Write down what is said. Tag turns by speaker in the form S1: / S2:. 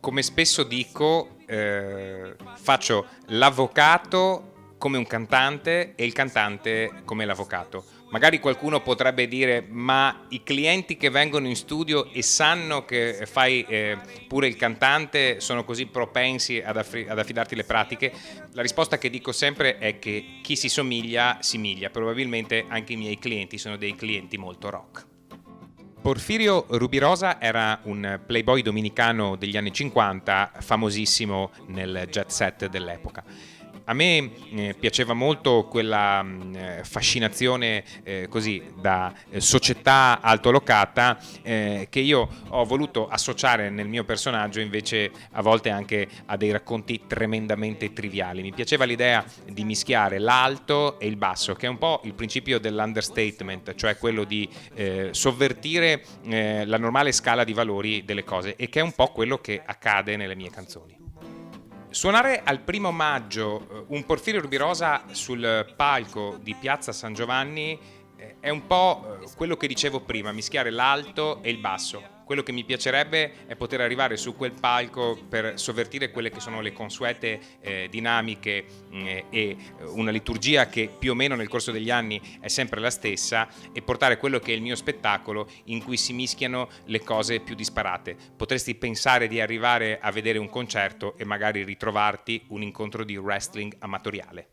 S1: come spesso dico, faccio l'avvocato come un cantante e il cantante come l'avvocato. Magari qualcuno potrebbe dire: ma i clienti che vengono in studio e sanno che fai pure il cantante sono così propensi ad affidarti le pratiche? La risposta che dico sempre è che chi si somiglia si miglia. Probabilmente anche i miei clienti sono dei clienti molto rock. Porfirio Rubirosa era un playboy dominicano degli anni 50, famosissimo nel jet set dell'epoca. A me piaceva molto quella fascinazione così da società altolocata che io ho voluto associare nel mio personaggio invece a volte anche a dei racconti tremendamente triviali. Mi piaceva l'idea di mischiare l'alto e il basso, che è un po' il principio dell'understatement, cioè quello di sovvertire la normale scala di valori delle cose, e che è un po' quello che accade nelle mie canzoni. Suonare al 1° maggio un Porfirio Rubirosa sul palco di Piazza San Giovanni è un po' quello che dicevo prima, mischiare l'alto e il basso. Quello che mi piacerebbe è poter arrivare su quel palco per sovvertire quelle che sono le consuete dinamiche e una liturgia che più o meno nel corso degli anni è sempre la stessa, e portare quello che è il mio spettacolo in cui si mischiano le cose più disparate. Potresti pensare di arrivare a vedere un concerto e magari ritrovarti un incontro di wrestling amatoriale.